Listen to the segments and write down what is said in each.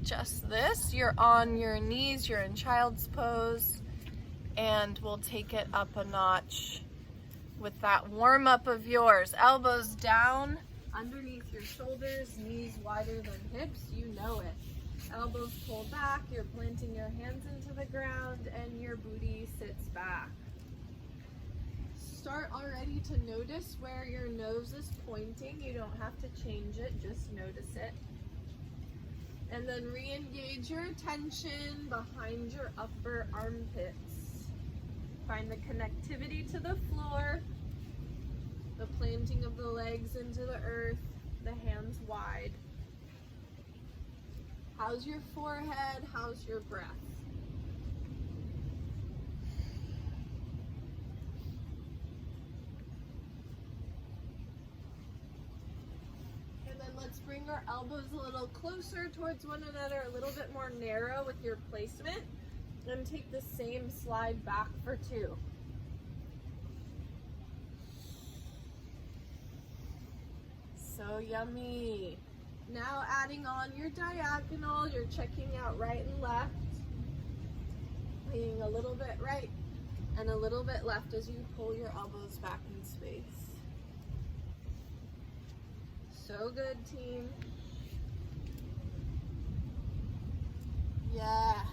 just this. You're on your knees, you're in child's pose, and we'll take it up a notch with that warm up of yours. Elbows down underneath your shoulders, knees wider than hips, you know it. Elbows pull back, you're planting your hands into the ground, and your booty sits back. Start already to notice where your nose is pointing. You don't have to change it, just notice it. And then re-engage your attention behind your upper armpits. Find the connectivity to the floor, the planting of the legs into the earth, the hands wide. How's your forehead? How's your breath? And then let's bring our elbows a little closer towards one another, a little bit more narrow with your placement. And take the same slide back for 2. So yummy. Now adding on your diagonal, you're checking out right and left. Leaning a little bit right and a little bit left as you pull your elbows back in space. So good, team. Yeah.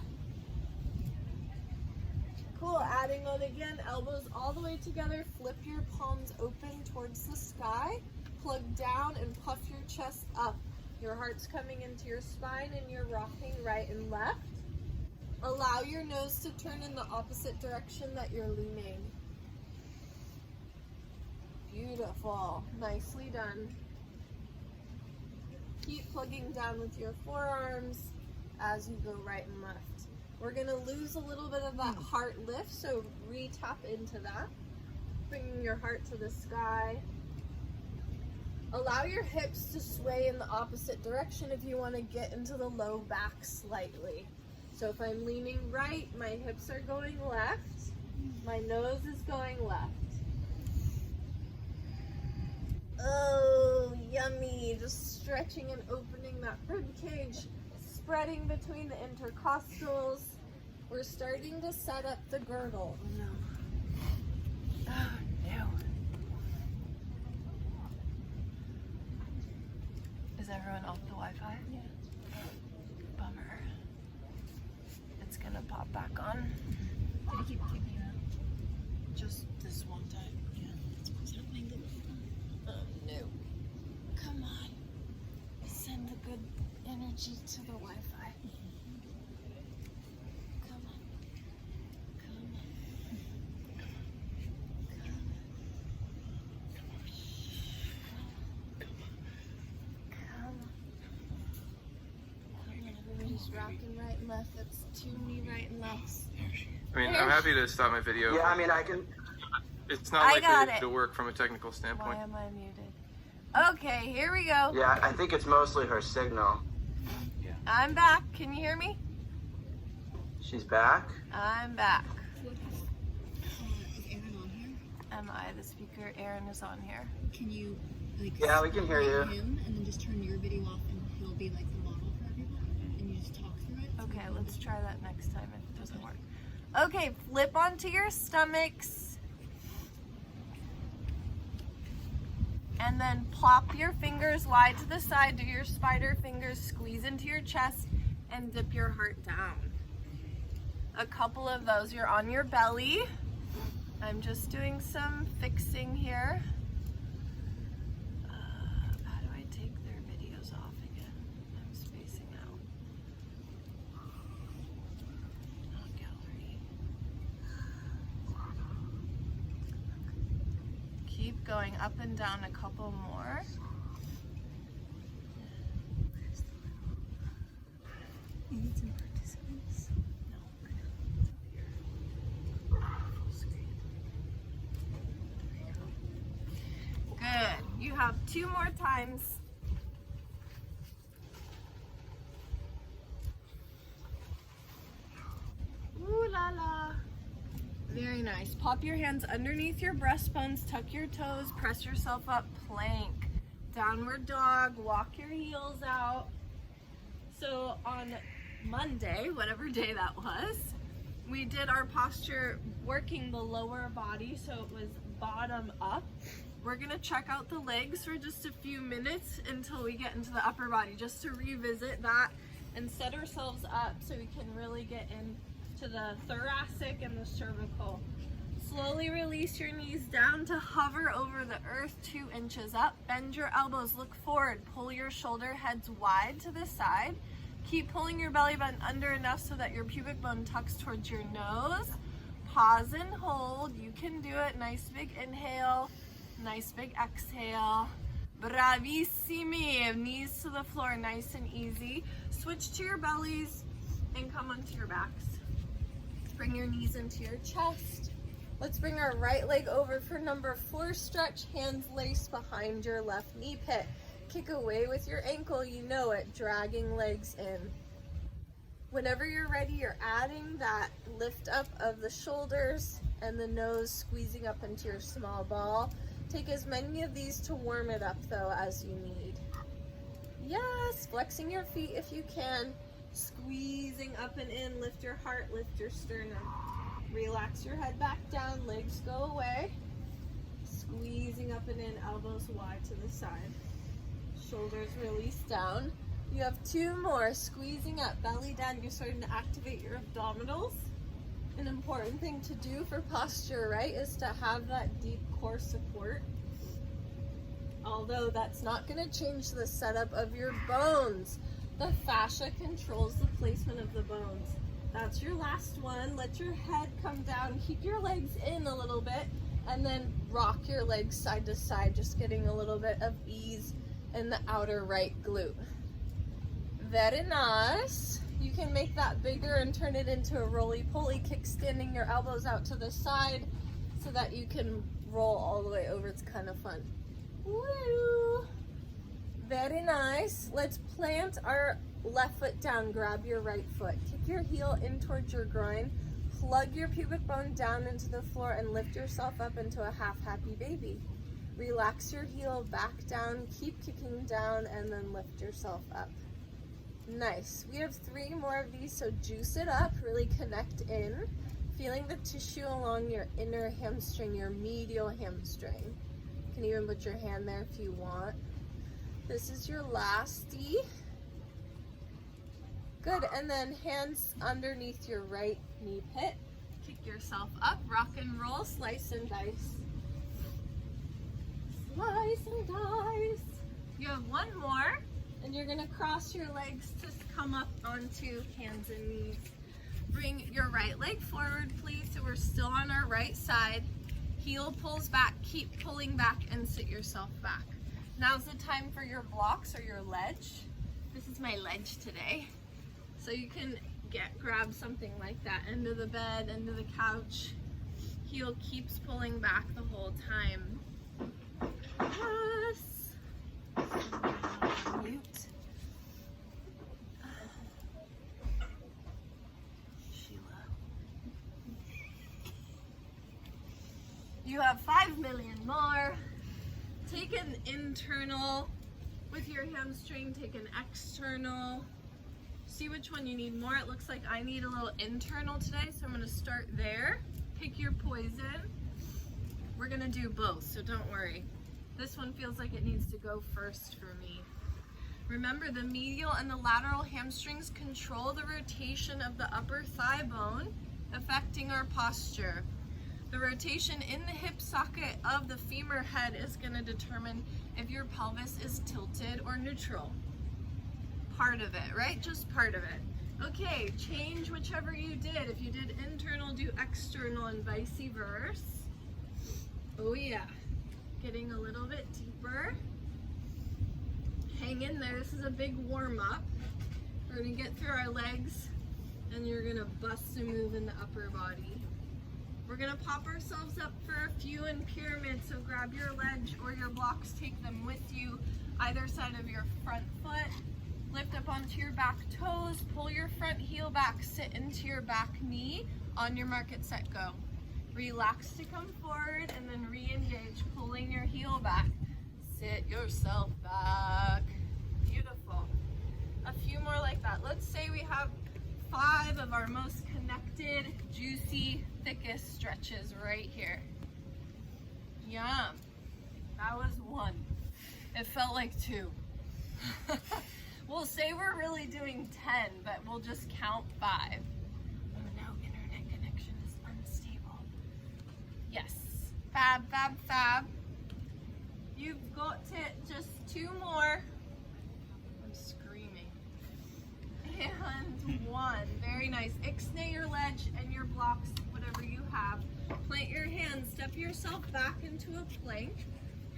Cool, adding on again, elbows all the way together, flip your palms open towards the sky, plug down and puff your chest up. Your heart's coming into your spine and you're rocking right and left. Allow your nose to turn in the opposite direction that you're leaning. Beautiful, nicely done. Keep plugging down with your forearms as you go right and left. We're gonna lose a little bit of that heart lift, so re-tap into that. Bringing your heart to the sky. Allow your hips to sway in the opposite direction if you want to get into the low back slightly. So if I'm leaning right, my hips are going left. My nose is going left. Oh, yummy. Just stretching and opening that rib cage, spreading between the intercostals. We're starting to set up the girdle. Oh, no. Oh, no. Is everyone off the Wi-Fi? Yeah. Bummer. It's gonna pop back on. Did you keep kicking up? Just this one time. Yeah, that's what's happening. Oh no. Come on. Send the good energy to the Wi-Fi. Come on. Come on. Everybody's rocking right and left. That's 2 knee right and lefts. I mean, I'm happy to stop my video. Yeah, I mean, I can. It's not likely to work from a technical standpoint. Why am I muted? Okay, here we go. Yeah, I think it's mostly her signal. I'm back. Can you hear me? She's back? I'm back. Is Aaron on here? Am I the speaker? Aaron is on here. Can you, like, Yeah, we can hear you. him and then just turn your video off and he'll be like the model for everyone and you just talk through it? Okay, let's try that next time if it doesn't work. Okay, flip onto your stomachs. And then plop your fingers wide to the side, do your spider fingers, squeeze into your chest, and dip your heart down. A couple of those, you're on your belly. I'm just doing some fixing here. How do I take their videos off again? I'm spacing out. Not gallery. Keep going up and down a couple more. You need some participants? No. Good. You have 2 more times. Ooh la la. Very nice. Pop your hands underneath your breastbones, tuck your toes, press yourself up, plank. Downward dog, walk your heels out. So on on Monday, whatever day that was, we did our posture working the lower body, so it was bottom up. We're gonna check out the legs for just a few minutes until we get into the upper body, just to revisit that and set ourselves up so we can really get into the thoracic and the cervical. Slowly release your knees down to hover over the earth 2 inches up. Bend your elbows, look forward, pull your shoulder heads wide to the side. Keep pulling your belly button under enough so that your pubic bone tucks towards your nose. Pause and hold. You can do it. Nice big inhale, nice big exhale. Bravissimi. Knees to the floor, nice and easy. Switch to your bellies and come onto your backs. Bring your knees into your chest. Let's bring our right leg over for number 4 stretch. Hands laced behind your left knee pit. Kick away with your ankle, you know it, dragging legs in. Whenever you're ready, you're adding that lift up of the shoulders and the nose squeezing up into your small ball. Take as many of these to warm it up though as you need. Yes, flexing your feet if you can. Squeezing up and in, lift your heart, lift your sternum. Relax your head back down, legs go away. Squeezing up and in, elbows wide to the side. Shoulders release down. You have 2 more, squeezing up, belly down. You're starting to activate your abdominals. An important thing to do for posture, right, is to have that deep core support. Although that's not going to change the setup of your bones. The fascia controls the placement of the bones. That's your last one. Let your head come down. Keep your legs in a little bit and then rock your legs side to side, just getting a little bit of ease in the outer right glute. Very nice. You can make that bigger and turn it into a roly-poly, kickstanding your elbows out to the side so that you can roll all the way over. It's kind of fun. Woo! Very nice. Let's plant our left foot down. Grab your right foot. Kick your heel in towards your groin. Plug your pubic bone down into the floor and lift yourself up into a half happy baby. Relax your heel back down. Keep kicking down and then lift yourself up. Nice. We have 3 more of these, so juice it up. Really connect in. Feeling the tissue along your inner hamstring, your medial hamstring. You can even put your hand there if you want. This is your lasty. Good, and then hands underneath your right knee pit. Kick yourself up, rock and roll, slice and dice. Slice and dice. You have 1 more, and you're gonna cross your legs to come up onto hands and knees. Bring your right leg forward, please, so we're still on our right side. Heel pulls back, keep pulling back, and sit yourself back. Now's the time for your blocks or your ledge. This is my ledge today. So you can grab something like that, end of the bed, end of the couch. Heel keeps pulling back the whole time. Yes. Mute. Sheila. You have 5 million more. Take an internal with your hamstring, take an external. See which one you need more. It looks like I need a little internal today, so I'm gonna start there. Pick your poison. We're gonna do both, so don't worry. This one feels like it needs to go first for me. Remember, the medial and the lateral hamstrings control the rotation of the upper thigh bone, affecting our posture. The rotation in the hip socket of the femur head is going to determine if your pelvis is tilted or neutral. Part of it, right? Just part of it. Okay, change whichever you did. If you did internal, do external and vice versa. Oh yeah. Getting a little bit deeper. Hang in there. This is a big warm up. We're going to get through our legs and you're going to bust a move in the upper body. We're gonna pop ourselves up for a few in pyramid, so grab your ledge or your blocks, take them with you, either side of your front foot. Lift up onto your back toes, pull your front heel back, sit into your back knee. On your mark, get set, go. Relax to come forward and then re-engage, pulling your heel back. Sit yourself back. Beautiful. A few more like that. Let's let's say we have 5 of our most connected, juicy, thickest stretches right here. Yum. That was 1. It felt like 2. We'll say we're really doing 10, but we'll just count 5. Oh no, internet connection is unstable. Yes. Fab, fab, fab. You've got it. Just 2 more. I'm screaming. And 1. Very nice. Ixnay your ledge and your blocks, whatever you have. Plant your hands. Step yourself back into a plank.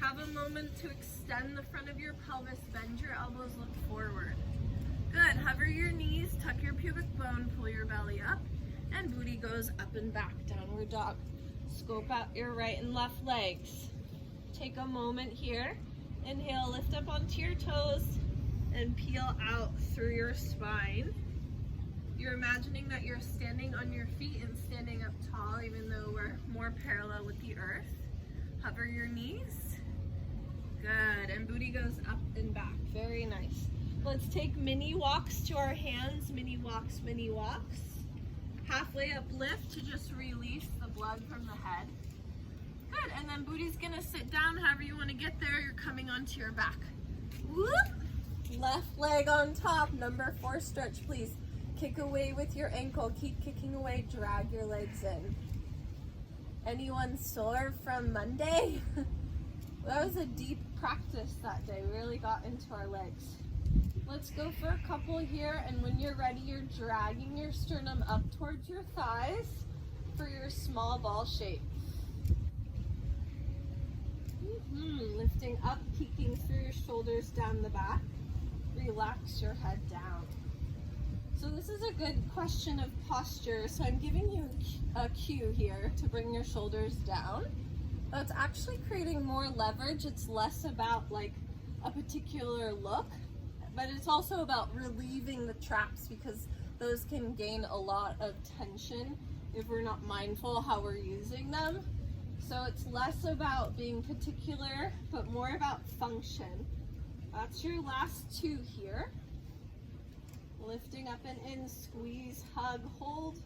Have a moment to extend the front of your pelvis. Bend your elbows, look forward. Good. Hover your knees, tuck your pubic bone, pull your belly up, and booty goes up and back. Downward dog. Scope out your right and left legs. Take a moment here. Inhale, lift up onto your toes, and peel out through your spine. You're imagining that you're standing on your feet and standing up tall, even though we're more parallel with the earth. Hover your knees. Good, and booty goes up and back. Very nice. Let's take mini walks to our hands. Mini walks, mini walks. Halfway up lift to just release the blood from the head. Good, and then booty's gonna sit down however you wanna get there. You're coming onto your back. Whoop. Left leg on top. Number 4 stretch, please. Kick away with your ankle. Keep kicking away. Drag your legs in. Anyone sore from Monday? That was a deep practice that day. We really got into our legs. Let's go for a couple here, and when you're ready, you're dragging your sternum up towards your thighs for your small ball shape. Lifting up, peeking through your shoulders down the back. Relax your head down. So this is a good question of posture. So I'm giving you a cue here to bring your shoulders down. That's actually creating more leverage. It's less about like a particular look, but it's also about relieving the traps, because those can gain a lot of tension if we're not mindful how we're using them. So it's less about being particular, but more about function. That's your last 2 here. Lifting up and in, squeeze, hug, hold.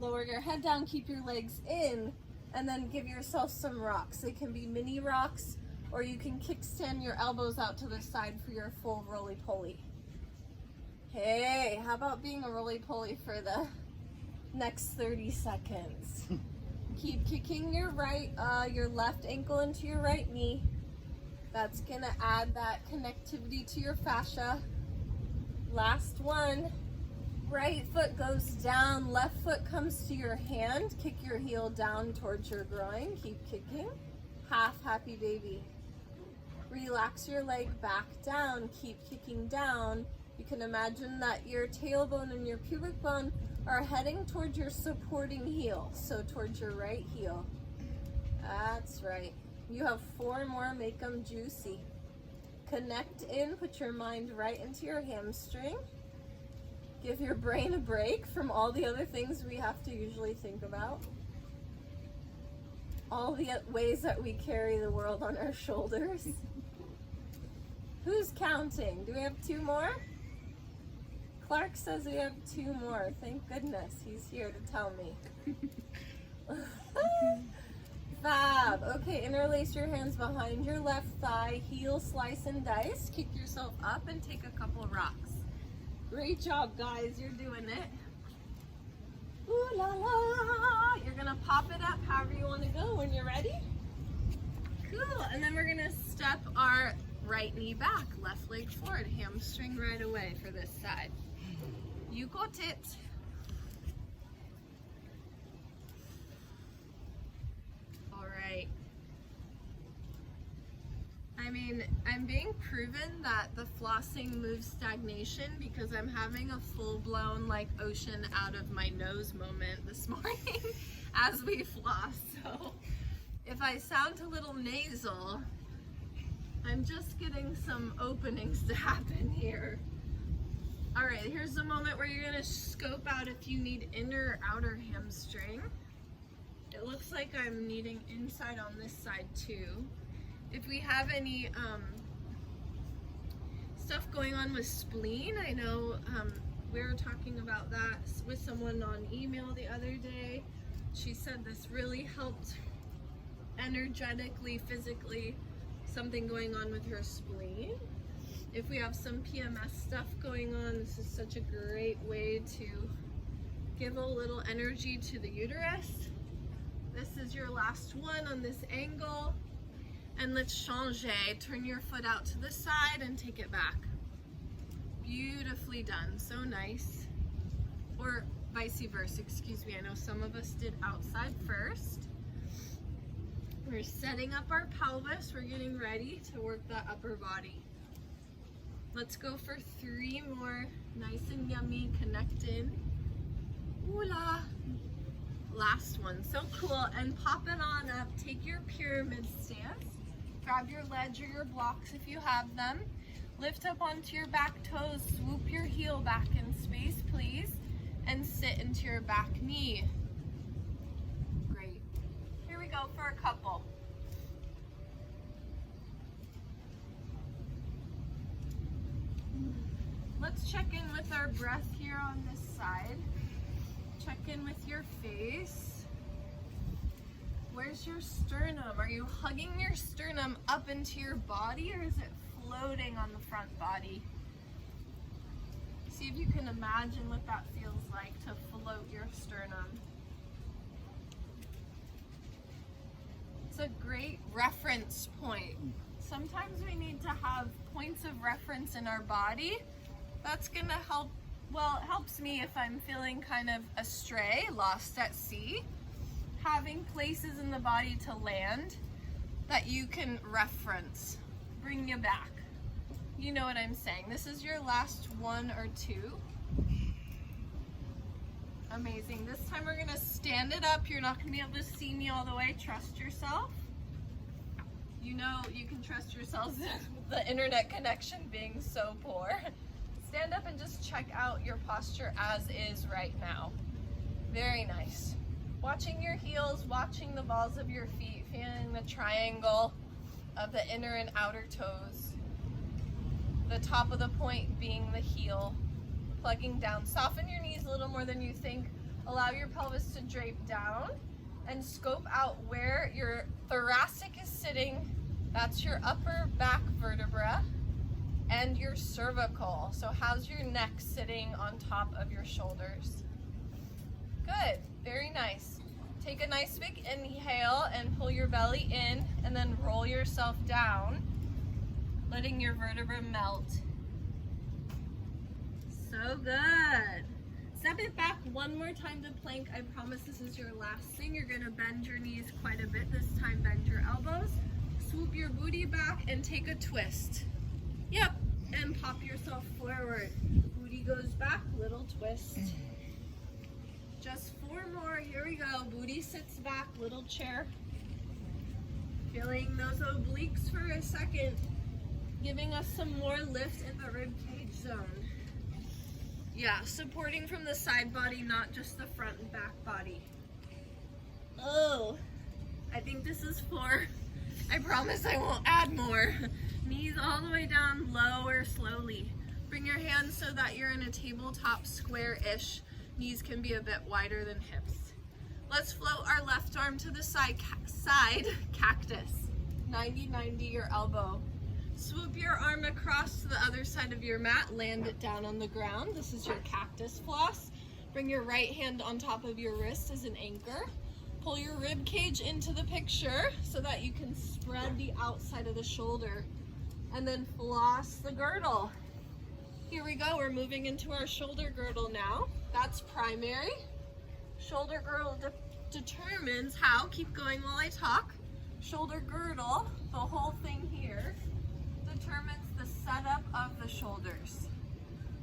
Lower your head down, keep your legs in, and then give yourself some rocks. They can be mini rocks, or you can kickstand your elbows out to the side for your full roly-poly. Hey, how about being a roly-poly for the next 30 seconds? Keep kicking your left ankle into your right knee. That's gonna add that connectivity to your fascia. Last one. Right foot goes down, left foot comes to your hand. Kick your heel down towards your groin. Keep kicking. Half happy baby. Relax your leg back down. Keep kicking down. You can imagine that your tailbone and your pubic bone are heading towards your supporting heel, so towards your right heel. That's right. You have 4 more, make them juicy. Connect in, put your mind right into your hamstring. Give your brain a break from all the other things we have to usually think about. All the ways that we carry the world on our shoulders. Who's counting? Do we have 2 more? Clark says we have 2 more. Thank goodness he's here to tell me. Fab. Okay, interlace your hands behind your left thigh. Heel slice and dice. Kick yourself up and take a couple rocks. Great job, guys. You're doing it. Ooh la la. You're going to pop it up however you want to go when you're ready. Cool. And then we're going to step our right knee back. Left leg forward. Hamstring right away for this side. You got it. All right. I mean, I'm being proven that the flossing moves stagnation because I'm having a full-blown like ocean out of my nose moment this morning as we floss. So if I sound a little nasal, I'm just getting some openings to happen here. All right, here's the moment where you're gonna scope out if you need inner or outer hamstring. It looks like I'm needing inside on this side too. If we have any stuff going on with spleen, I know We were talking about that with someone on email the other day. She said this really helped energetically, physically, something going on with her spleen. If we have some PMS stuff going on, this is such a great way to give a little energy to the uterus. This is your last one on this angle. And let's changer. Turn your foot out to the side and take it back. Beautifully done, so nice. Or vice versa, excuse me. I know some of us did outside first. We're setting up our pelvis. We're getting ready to work that upper body. Let's go for 3 more. Nice and yummy, connected. Ooh la. Last one, so cool. And pop it on up. Take your pyramid stance. Grab your ledge or your blocks if you have them. Lift up onto your back toes. Swoop your heel back in space, please. And sit into your back knee. Great. Here we go for a couple. Let's check in with our breath here on this side. Check in with your face. Where's your sternum? Are you hugging your sternum up into your body, or is it floating on the front body? See if you can imagine what that feels like to float your sternum. It's a great reference point. Sometimes we need to have points of reference in our body. That's gonna help. Well, it helps me if I'm feeling kind of astray, lost at sea. Having places in the body to land that you can reference, bring you back. You know what I'm saying. This is your last 1 or 2. Amazing. This time we're gonna stand it up. You're not gonna be able to see me all the way. Trust yourself. You know you can trust yourselves with the internet connection being so poor. Stand up and just check out your posture as is right now. Very nice. Watching your heels, watching the balls of your feet, feeling the triangle of the inner and outer toes. The top of the point being the heel. Plugging down. Soften your knees a little more than you think. Allow your pelvis to drape down and scope out where your thoracic is sitting. That's your upper back vertebra. And your cervical. So how's your neck sitting on top of your shoulders? Good, very nice. Take a nice big inhale and pull your belly in, and then roll yourself down, letting your vertebra melt. So good. Step it back one more time to plank. I promise this is your last thing. You're gonna bend your knees quite a bit this time. Bend your elbows, swoop your booty back, and take a twist. Yep, and pop yourself forward. Booty goes back, little twist. Just 4 more, here we go. Booty sits back, little chair. Feeling those obliques for a second. Giving us some more lift in the rib cage zone. Yeah, supporting from the side body, not just the front and back body. Oh, I think this is 4. I promise I won't add more. Knees all the way down, lower slowly. Bring your hands so that you're in a tabletop square-ish. Knees can be a bit wider than hips. Let's float our left arm to the side cactus. 90-90 your elbow. Swoop your arm across to the other side of your mat, land it down on the ground. This is your cactus floss. Bring your right hand on top of your wrist as an anchor. Pull your rib cage into the picture so that you can spread the outside of the shoulder. And then floss the girdle. Here we go, we're moving into our shoulder girdle now. That's primary. Shoulder girdle determines how, keep going while I talk. Shoulder girdle, the whole thing here, determines the setup of the shoulders.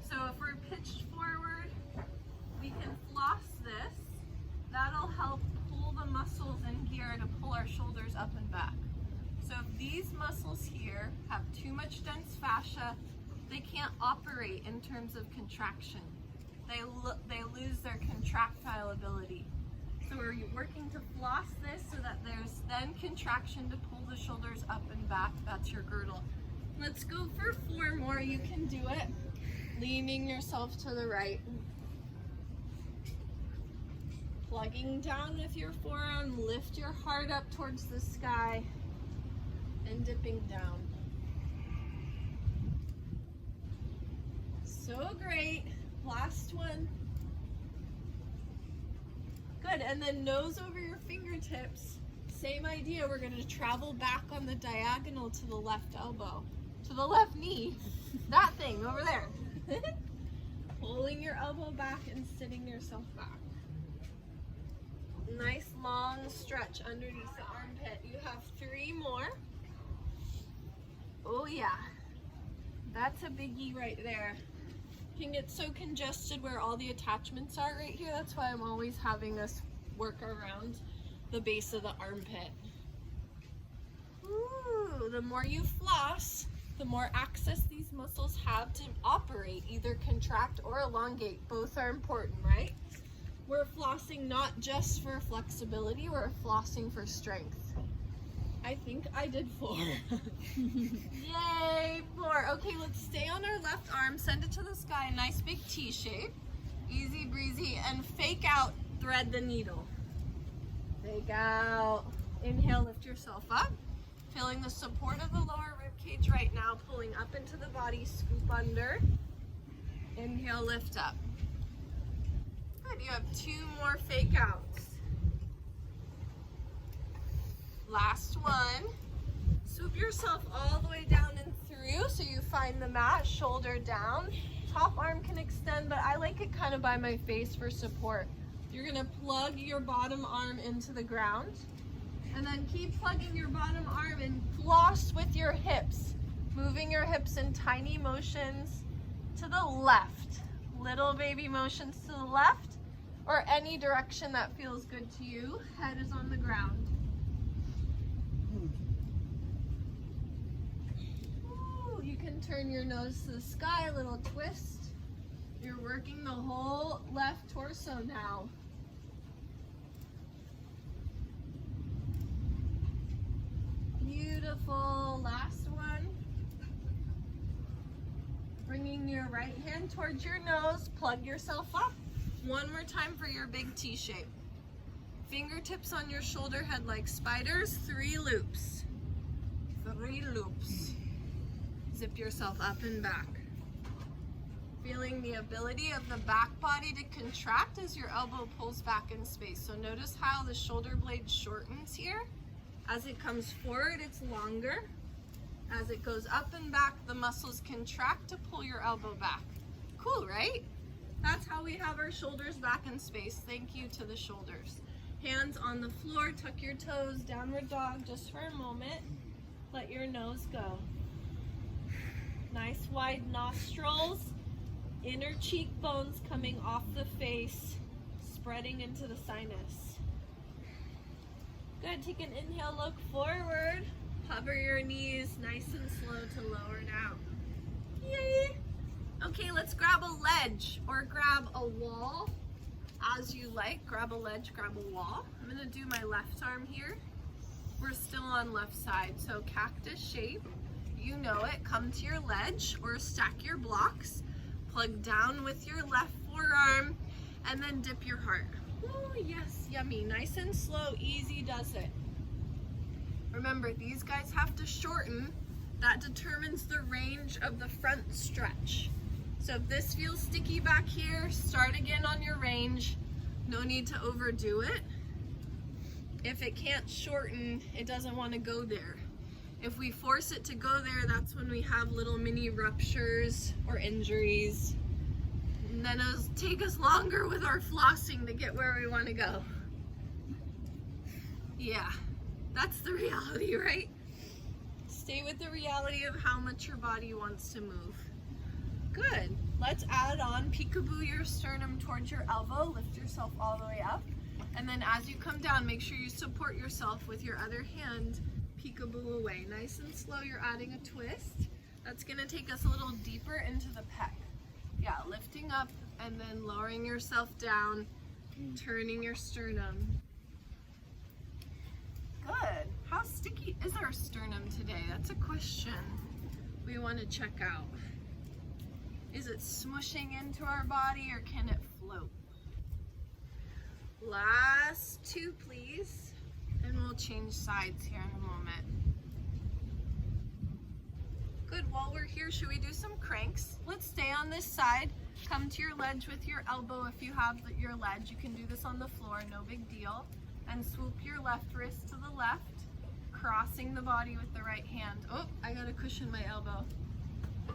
So if we're pitched forward, we can floss this. That'll help pull the muscles in here to pull our shoulders up and back. So if these muscles here have too much dense fascia, they can't operate in terms of contraction. They lose their contractile ability. So we're working to floss this so that there's then contraction to pull the shoulders up and back. That's your girdle. Let's go for 4 more. You can do it. Leaning yourself to the right. Plugging down with your forearm, lift your heart up towards the sky and dipping down. So great. Last one. Good, and then nose over your fingertips. Same idea, we're gonna travel back on the diagonal to the left elbow, to the left knee, that thing over there. Pulling your elbow back and sitting yourself back. Nice long stretch underneath the armpit. You have 3 more. Oh yeah, that's a biggie right there. Can get so congested where all the attachments are right here. That's why I'm always having us work around the base of the armpit. Ooh, the more you floss, the more access these muscles have to operate, either contract or elongate. Both are important, right? We're flossing not just for flexibility, we're flossing for strength. I think I did 4. Yay, 4. Okay, let's stay on our left arm, send it to the sky, nice big T shape. Easy breezy, and fake out, thread the needle. Fake out. Inhale, lift yourself up. Feeling the support of the lower rib cage right now, pulling up into the body, scoop under. Inhale, lift up. Good, you have 2 more fake outs. Last one. Swoop yourself all the way down and through so you find the mat, shoulder down. Top arm can extend, but I like it kind of by my face for support. You're gonna plug your bottom arm into the ground and then keep plugging your bottom arm and floss with your hips, moving your hips in tiny motions to the left. Little baby motions to the left or any direction that feels good to you. Head is on the ground. Ooh, you can turn your nose to the sky, a little twist. You're working the whole left torso now. Beautiful. Last one. Bringing your right hand towards your nose, plug yourself up. One more time for your big T shape. Fingertips on your shoulder head like spiders, 3 loops. 3 loops. Zip yourself up and back. Feeling the ability of the back body to contract as your elbow pulls back in space. So notice how the shoulder blade shortens here. As it comes forward, it's longer. As it goes up and back, the muscles contract to pull your elbow back. Cool, right? That's how we have our shoulders back in space. Thank you to the shoulders. Hands on the floor, tuck your toes, downward dog just for a moment. Let your nose go. Nice wide nostrils, inner cheekbones coming off the face, spreading into the sinus. Good, take an inhale, look forward. Hover your knees nice and slow to lower down. Yay! Okay, let's grab a ledge or grab a wall as you like. Grab a ledge, grab a wall. I'm gonna do my left arm here. We're still on left side, so cactus shape. You know it, come to your ledge or stack your blocks. Plug down with your left forearm and then dip your heart. Oh yes, yummy, nice and slow, easy does it. Remember, these guys have to shorten. That determines the range of the front stretch. So if this feels sticky back here, start again on your range. No need to overdo it. If it can't shorten, it doesn't want to go there. If we force it to go there, that's when we have little mini ruptures or injuries. And then it'll take us longer with our flossing to get where we want to go. Yeah, that's the reality, right? Stay with the reality of how much your body wants to move. Good. Let's add on, peekaboo your sternum towards your elbow, lift yourself all the way up. And then as you come down, make sure you support yourself with your other hand, peekaboo away. Nice and slow, you're adding a twist. That's gonna take us a little deeper into the pec. Yeah, lifting up and then lowering yourself down, turning your sternum. Good. How sticky is our sternum today? That's a question we want to check out. Is it smushing into our body or can it float? Last 2, please. And we'll change sides here in a moment. Good, while we're here, should we do some cranks? Let's stay on this side. Come to your ledge with your elbow if you have your ledge. You can do this on the floor, no big deal. And swoop your left wrist to the left, crossing the body with the right hand. Oh, I gotta cushion my elbow.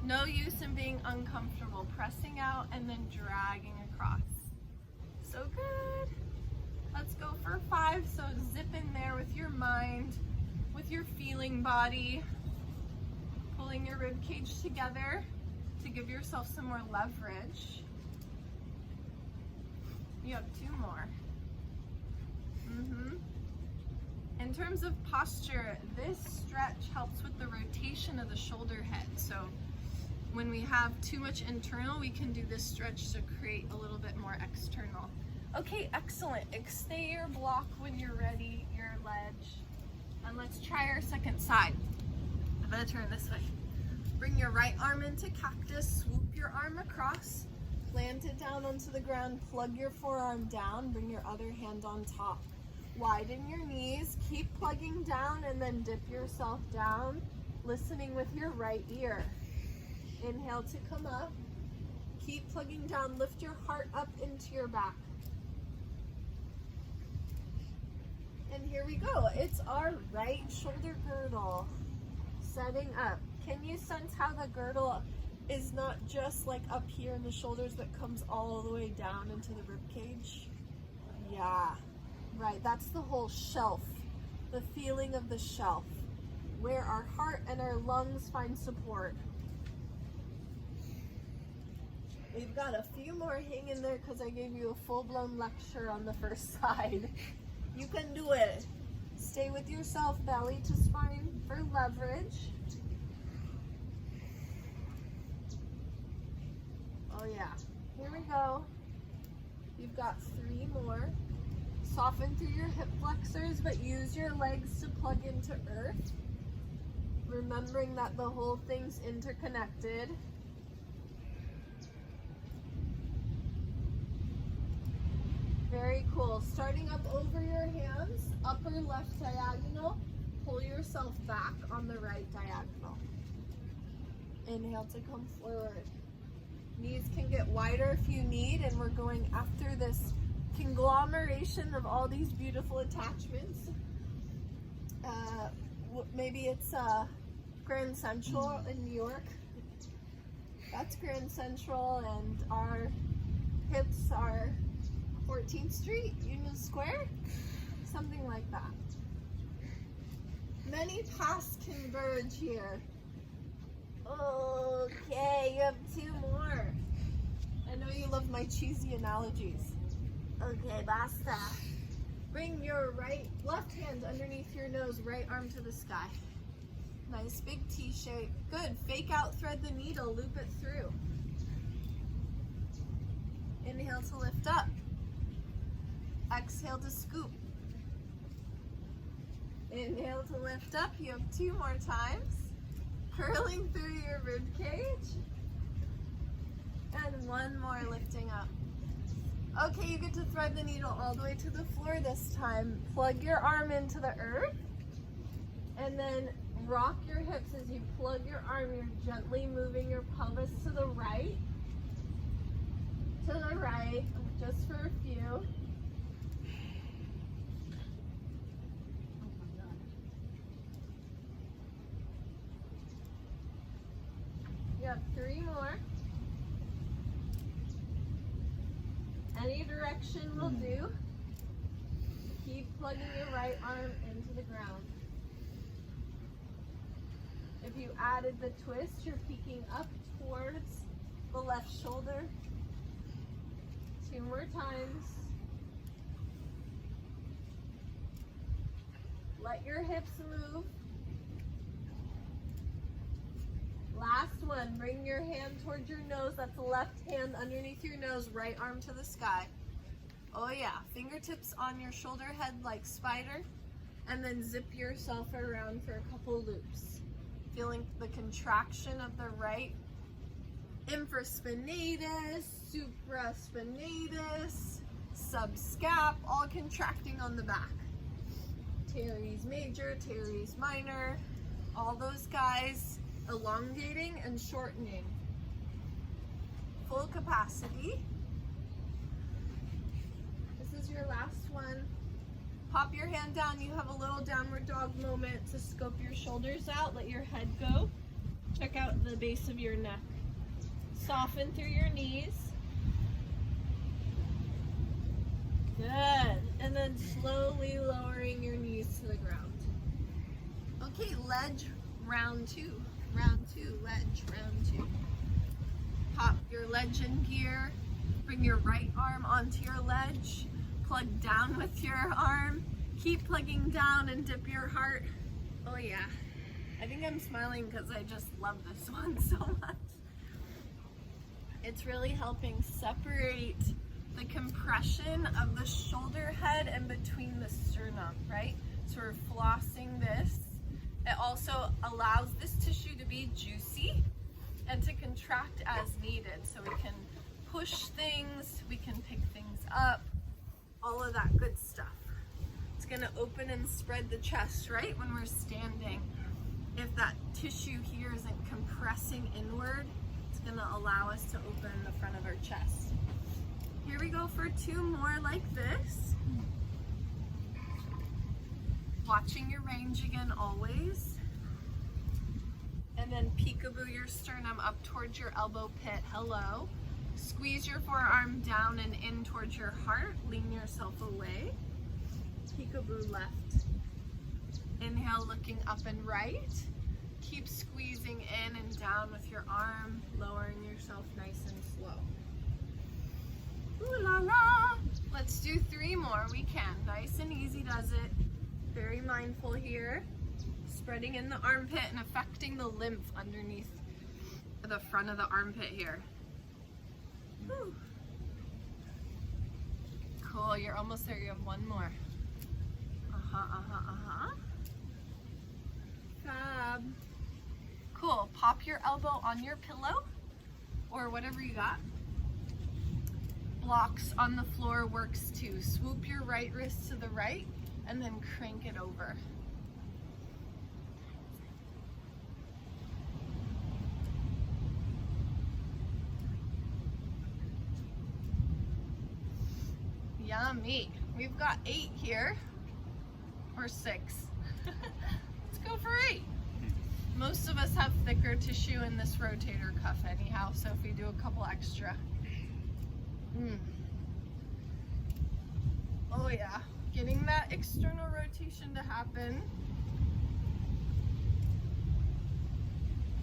No use in being uncomfortable. Pressing out and then dragging across. So good. Let's go for 5. So zip in there with your mind, with your feeling body. Pulling your rib cage together to give yourself some more leverage. You have 2 more. In terms of posture, this stretch helps with the rotation of the shoulder head. So when we have too much internal, we can do this stretch to create a little bit more external. Okay, excellent. Stay your block when you're ready, your ledge. And let's try our second side. I'm gonna turn this way. Bring your right arm into cactus, swoop your arm across, plant it down onto the ground, plug your forearm down, bring your other hand on top. Widen your knees, keep plugging down and then dip yourself down, listening with your right ear. Inhale to come up, keep plugging down, lift your heart up into your back. And here we go, it's our right shoulder girdle. Setting up. Can you sense how the girdle is not just like up here in the shoulders, but comes all the way down into the rib cage? Yeah, right. That's the whole shelf, the feeling of the shelf, where our heart and our lungs find support. We've got a few more. Hang in there because I gave you a full-blown lecture on the first side. You can do it. Stay with yourself, belly to spine for leverage. Oh yeah, here we go. You've got 3 more. Soften through your hip flexors, but use your legs to plug into earth. Remembering that the whole thing's interconnected. Very cool. Starting up over your hands, upper left diagonal, pull yourself back on the right diagonal. Inhale to come forward. Knees can get wider if you need, and we're going after this conglomeration of all these beautiful attachments. Maybe it's Grand Central in New York. That's Grand Central, and our hips are 14th Street, Union Square, something like that. Many paths converge here. Okay, you have 2 more. I know you love my cheesy analogies. Okay, basta. Bring your left hand underneath your nose, right arm to the sky. Nice big T shape. Good. Fake out, thread the needle, loop it through. Inhale to lift up. Exhale to scoop. Inhale to lift up. You have 2 more times. Curling through your rib cage. And 1 more lifting up. Okay, you get to thread the needle all the way to the floor this time. Plug your arm into the earth. And then rock your hips as you plug your arm. You're gently moving your pelvis to the right. To the right, just for a few. You have 3 more. Any direction will do. Keep plugging your right arm into the ground. If you added the twist, you're peeking up towards the left shoulder. 2 more times. Let your hips move. Last one, bring your hand towards your nose. That's the left hand underneath your nose, right arm to the sky. Oh yeah, fingertips on your shoulder head like spider, and then zip yourself around for a couple loops. Feeling the contraction of the right infraspinatus, supraspinatus, subscap, all contracting on the back. Teres major, teres minor, all those guys elongating and shortening. Full capacity. This is your last one. Pop your hand down. You have a little downward dog moment to scope your shoulders out. Let your head go. Check out the base of your neck. Soften through your knees. Good. And then slowly lowering your knees to the ground. Okay, ledge, round two. Round two, ledge, round two. Pop your ledge in gear. Bring your right arm onto your ledge. Plug down with your arm. Keep plugging down and dip your heart. Oh yeah. I think I'm smiling because I just love this one so much. It's really helping separate the compression of the shoulder head and between the sternum, right? So we're flossing this. It also allows this tissue to be juicy and to contract as needed. So we can push things, we can pick things up, all of that good stuff. It's gonna open and spread the chest, right? When we're standing, if that tissue here isn't compressing inward, it's gonna allow us to open the front of our chest. Here we go for two more like this. Watching your range again always. And then peekaboo your sternum up towards your elbow pit. Hello. Squeeze your forearm down and in towards your heart. Lean yourself away. Peekaboo left. Inhale, looking up and right. Keep squeezing in and down with your arm, lowering yourself nice and slow. Ooh la la! Let's do three more. We can. Nice and easy does it. Very mindful here. Spreading in the armpit and affecting the lymph underneath the front of the armpit here. Whew. Cool, you're almost there. You have one more. Fab. Cool. Pop your elbow on your pillow or whatever you got. Blocks on the floor works too. Swoop your right wrist to the right and then crank it over. Yummy. We've got 8 here, or 6. Let's go for 8. Most of us have thicker tissue in this rotator cuff anyhow, so if we do a couple extra. Oh yeah, getting that external rotation to happen.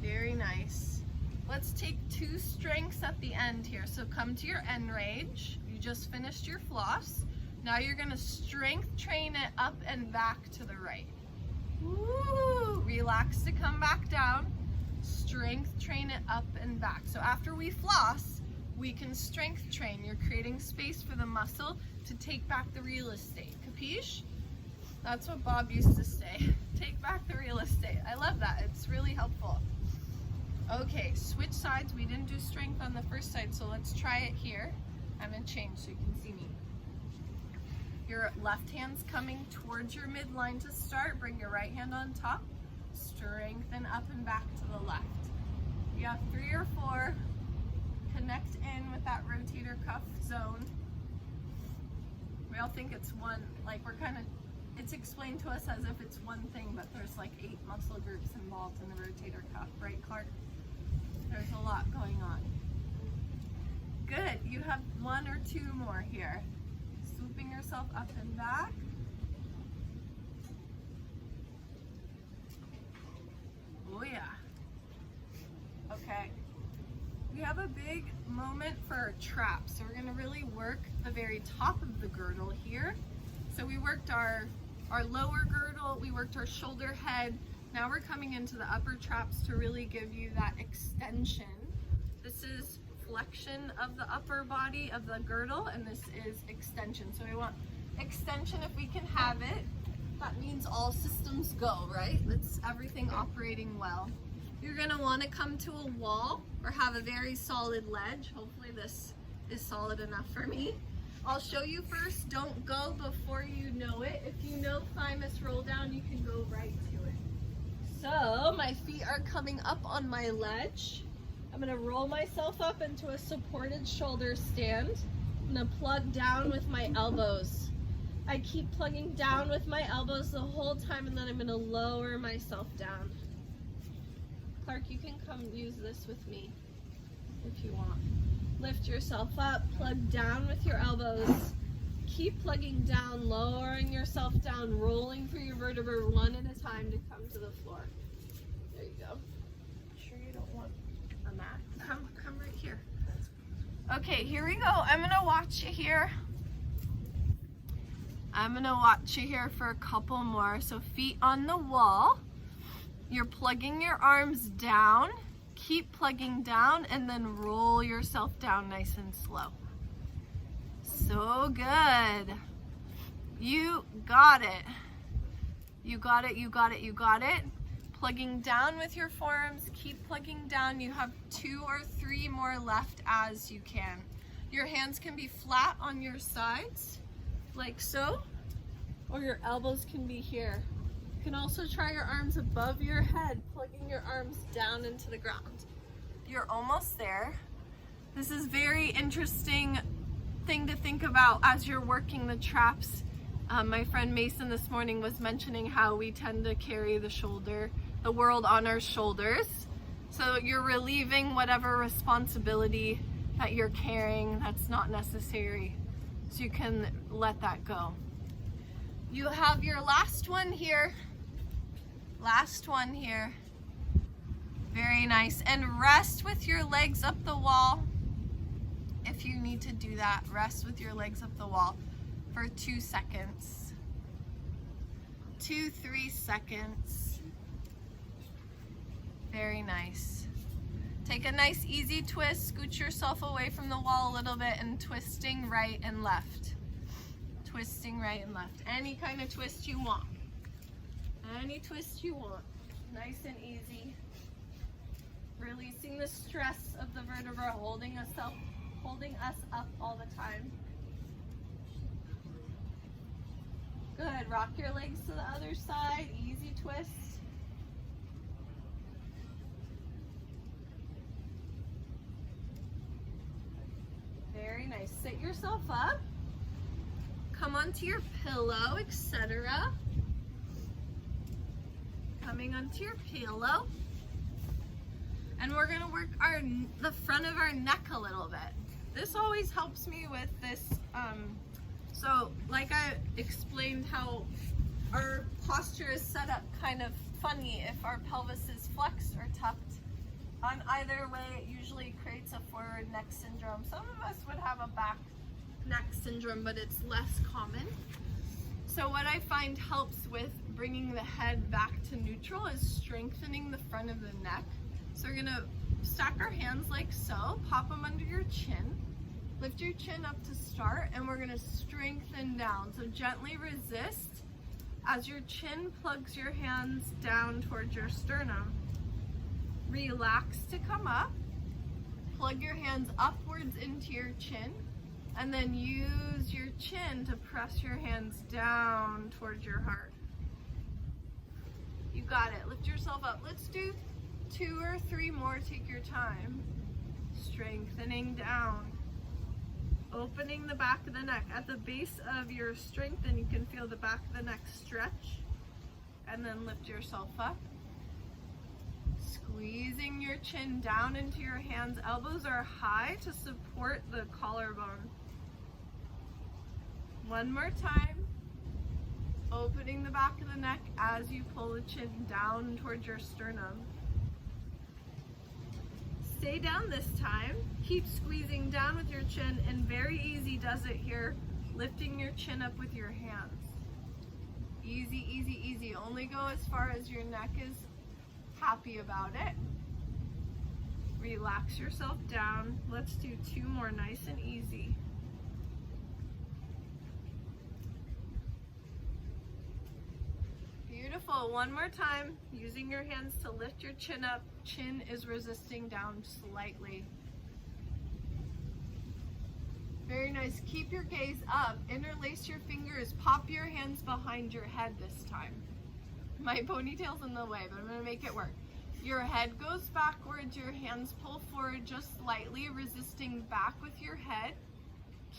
Very nice. Let's take 2 strengths at the end here. So come to your end range. You just finished your floss. Now you're gonna strength train it up and back to the right. Woo! Relax to come back down. Strength train it up and back. So after we floss, we can strength train. You're creating space for the muscle to take back the real estate. Capiche? That's what Bob used to say. Take back the real estate. I love that. It's really helpful. Okay, switch sides. We didn't do strength on the first side, so let's try it here. I'm gonna change so you can see me. Your left hand's coming towards your midline to start. Bring your right hand on top. Strengthen up and back to the left. You have 3 or 4. Connect in with that rotator cuff zone. We all think it's one, like it's explained to us as if it's one thing, but there's like 8 muscle groups involved in the rotator cuff, right, Clark? There's a lot going on. Good, you have 1 or 2 more here. Swooping yourself up and back. Oh yeah. Okay. We have a big moment for our traps. So we're gonna really work the very top of the girdle here. So we worked our lower girdle, we worked our shoulder head. Now we're coming into the upper traps to really give you that extension. This is flexion of the upper body of the girdle, and this is extension. So we want extension if we can have it. That means all systems go, right? It's everything operating well. You're gonna wanna come to a wall or have a very solid ledge. Hopefully this is solid enough for me. I'll show you first. Don't go before you know it. If you know thymus roll down, you can go right to it. So my feet are coming up on my ledge. I'm gonna roll myself up into a supported shoulder stand. I'm gonna plug down with my elbows. I keep plugging down with my elbows the whole time, and then I'm gonna lower myself down. Clark, you can come use this with me if you want. Lift yourself up, plug down with your elbows. Keep plugging down, lowering yourself down, rolling through your vertebrae one at a time to come to the floor. There you go. Sure you don't want a mat? Come right here. Okay, here we go. I'm gonna watch you here. I'm gonna watch you here for a couple more. So feet on the wall. You're plugging your arms down. Keep plugging down and then roll yourself down nice and slow. So good. You got it. You got it, you got it, you got it. Plugging down with your forearms, keep plugging down. You have 2 or 3 more left as you can. Your hands can be flat on your sides, like so, or your elbows can be here. You can also try your arms above your head, plugging your arms down into the ground. You're almost there. This is very interesting thing to think about as you're working the traps. My friend Mason this morning was mentioning how we tend to carry the world on our shoulders. So you're relieving whatever responsibility that you're carrying that's not necessary. So you can let that go. You have your last one here. Last one here. Very nice. And rest with your legs up the wall. If you need to do that, rest with your legs up the wall for 2 seconds. 2-3 seconds. Very nice. Take a nice easy twist, scoot yourself away from the wall a little bit and twisting right and left. Twisting right and left. Any kind of twist you want. Any twist you want. Nice and easy. Releasing the stress of the vertebra holding us up all the time. Good. Rock your legs to the other side. Easy twist. Very nice. Sit yourself up. Come onto your pillow, etc. Coming onto your pillow. And we're gonna work the front of our neck a little bit. This always helps me with this. So like I explained how our posture is set up kind of funny if our pelvis is flexed or tucked. On either way, it usually creates a forward neck syndrome. Some of us would have a back neck syndrome, but it's less common. So what I find helps with bringing the head back to neutral is strengthening the front of the neck. So we're gonna stack our hands like so, pop them under your chin, lift your chin up to start, and we're gonna strengthen down. So gently resist as your chin plugs your hands down towards your sternum. Relax to come up, plug your hands upwards into your chin, and then use your chin to press your hands down towards your heart. You got it. Lift yourself up. Let's do 2 or 3 more. Take your time. Strengthening down. Opening the back of the neck. At the base of your strengthen, you can feel the back of the neck stretch. And then lift yourself up. Squeezing your chin down into your hands. Elbows are high to support the collarbone. One more time. Opening the back of the neck as you pull the chin down towards your sternum. Stay down this time. Keep squeezing down with your chin, and very easy does it here, lifting your chin up with your hands. Easy, easy, easy. Only go as far as your neck is happy about it. Relax yourself down. Let's do 2 more, nice and easy. Beautiful. Beautiful. One more time, using your hands to lift your chin up. Chin is resisting down slightly. Very nice. Keep your gaze up. Interlace your fingers. Pop your hands behind your head this time. My ponytail's in the way, but I'm going to make it work. Your head goes backwards. Your hands pull forward just slightly, resisting back with your head.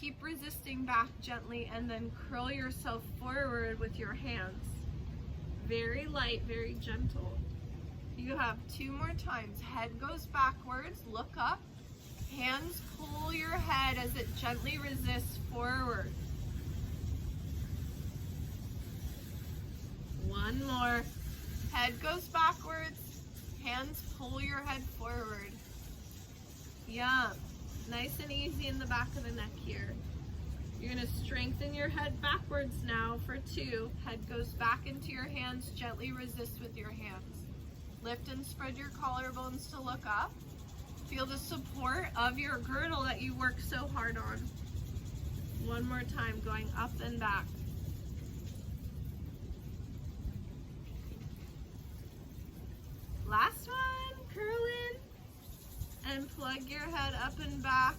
Keep resisting back gently, and then curl yourself forward with your hands. Very light, very gentle. You have 2 more times. Head goes backwards, look up. Hands pull your head as it gently resists forward. 1 more. Head goes backwards. Hands pull your head forward. Yum. Nice and easy in the back of the neck here. You're going to strengthen your head backwards now for 2. Head goes back into your hands. Gently resist with your hands. Lift and spread your collarbones to look up. Feel the support of your girdle that you work so hard on. 1 more time, going up and back. Last one, curl in and plug your head up and back.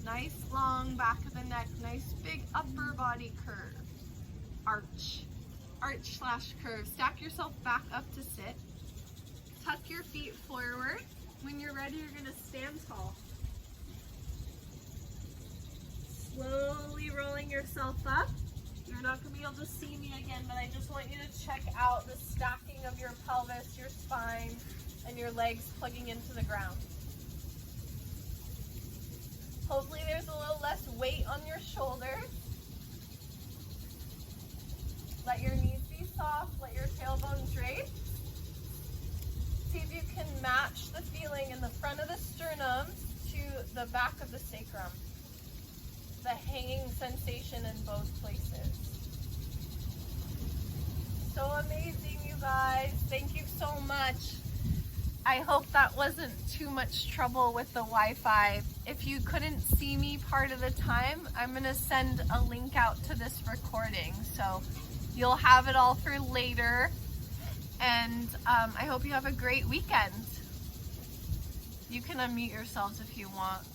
Nice long back of the neck, nice big upper body curve. Arch slash curve. Stack yourself back up to sit. Tuck your feet forward. When you're ready, you're gonna stand tall. Slowly rolling yourself up. You're not gonna be able to see me again, but I just want you to check out the stacking of your pelvis, your spine, and your legs plugging into the ground. Hopefully there's a little less weight on your shoulders. Let your knees be soft, let your tailbone drape. See if you can match the feeling in the front of the sternum to the back of the sacrum. The hanging sensation in both places. So amazing, you guys. Thank you so much. I hope that wasn't too much trouble with the Wi-Fi. If you couldn't see me part of the time, I'm going to send a link out to this recording. So you'll have it all for later. And I hope you have a great weekend. You can unmute yourselves if you want.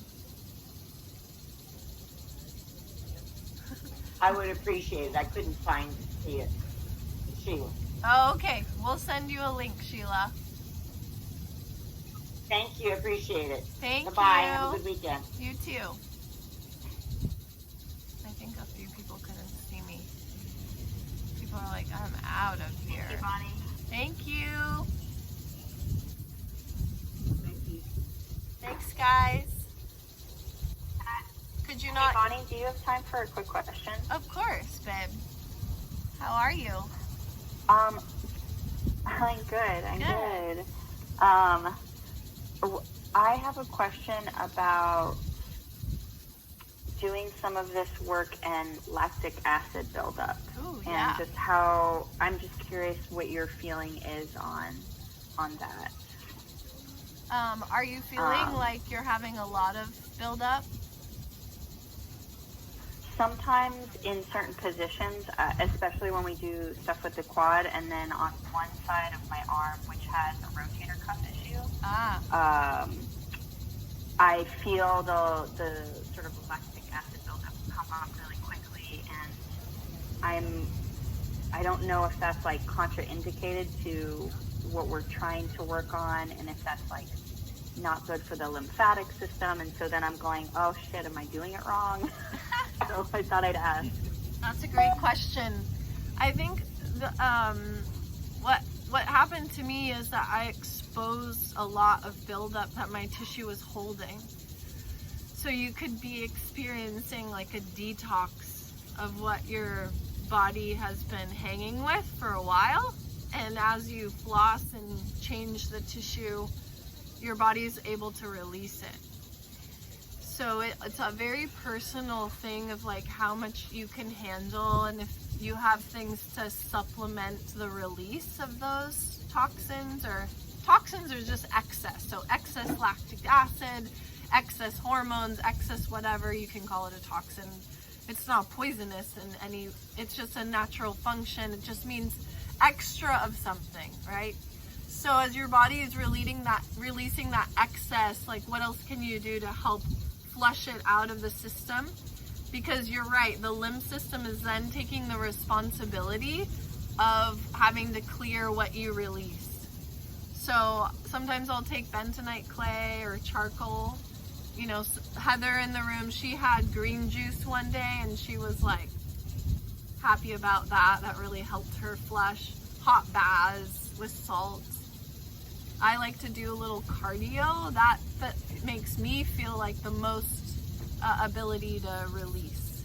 I would appreciate it. I couldn't find it. Sheila. Oh, okay. We'll send you a link, Sheila. Thank you. Appreciate it. Thank Bye-bye. you. Have a good weekend. You too. I think a few people couldn't see me. People are like, I'm out of here. Thank you, Bonnie. Thank you. Thank you. Thanks, guys. Could you not? Hey, Bonnie, do you have time for a quick question? Of course, babe. How are you? I'm good. I'm good. I have a question about doing some of this work and lactic acid buildup. Ooh, and yeah. just how, I'm just curious what your feeling is on that. Are you feeling like you're having a lot of buildup? Sometimes in certain positions, especially when we do stuff with the quad, and then on one side of my arm, which has a rotator cuff issue, I feel the sort of lactic acid buildup come up really quickly, and I don't know if that's like contraindicated to what we're trying to work on, and if that's like not good for the lymphatic system, and so then I'm going, oh shit, am I doing it wrong? So I thought I'd ask. That's a great question. I think what happened to me is that I exposed a lot of buildup that my tissue was holding. So you could be experiencing like a detox of what your body has been hanging with for a while. And as you floss and change the tissue, your body is able to release it. So it's a very personal thing of like how much you can handle, and if you have things to supplement the release of those toxins, or toxins are just excess. So excess lactic acid, excess hormones, excess whatever, you can call it a toxin. It's not poisonous in any, it's just a natural function. It just means extra of something, right? So as your body is releasing that excess, like what else can you do to help flush it out of the system? Because you're right, the lymph system is then taking the responsibility of having to clear what you released. So sometimes I'll take bentonite clay or charcoal. You know, Heather in the room, she had green juice one day and she was like happy about that. That really helped her flush. Hot baths with salt. I like to do a little cardio. That makes me feel like the most ability to release.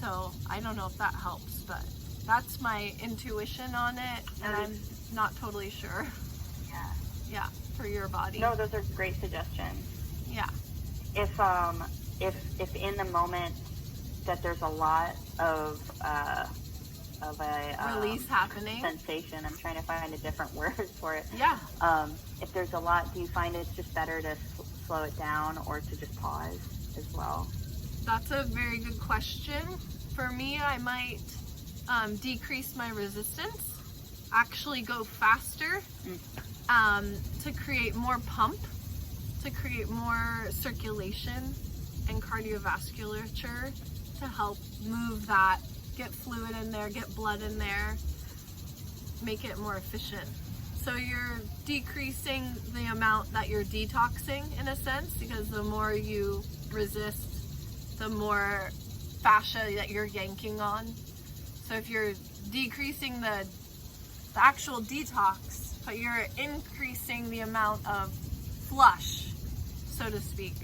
So I don't know if that helps, but that's my intuition on it, and I'm not totally sure. Yeah, for your body. No, those are great suggestions. Yeah. If in the moment that there's a lot of a release happening, sensation, I'm trying to find a different word for it. Yeah. If there's a lot, do you find it's just better to slow it down or to just pause as well? That's a very good question. For me, I might decrease my resistance, actually go faster, to create more pump, to create more circulation and cardiovasculature to help move that, get fluid in there, get blood in there, make it more efficient. So you're decreasing the amount that you're detoxing in a sense, because the more you resist, the more fascia that you're yanking on. So if you're decreasing the actual detox, but you're increasing the amount of flush, so to speak,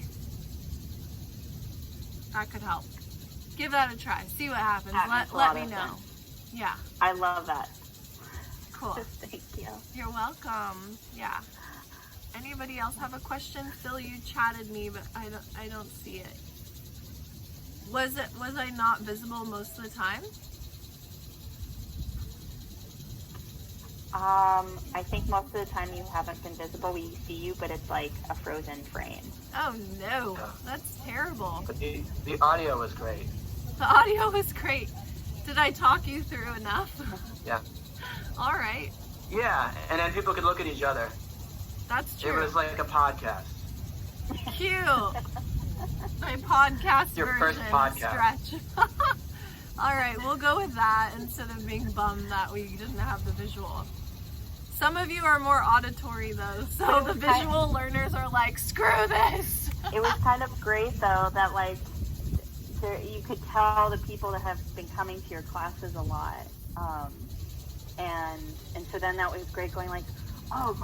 that could help. Give that a try. See what happens. Let me know. Yeah. I love that. Cool. Thank you. You're welcome. Yeah. Anybody else have a question? Phil, you chatted me, but I don't see it. Was I not visible most of the time? I think most of the time you haven't been visible. We see you, but it's like a frozen frame. Oh no, that's terrible. But the audio was great. The audio was great. Did I talk you through enough? Yeah. All right. Yeah, and then people could look at each other. That's true. It was like a podcast. Cute. My podcast Your version first podcast. stretch. All right, we'll go with that instead of being bummed that we didn't have the visual. Some of you are more auditory though, so the visual learners are like, screw this. It was kind of great though that like you could tell the people that have been coming to your classes a lot, and so then that was great going like, oh.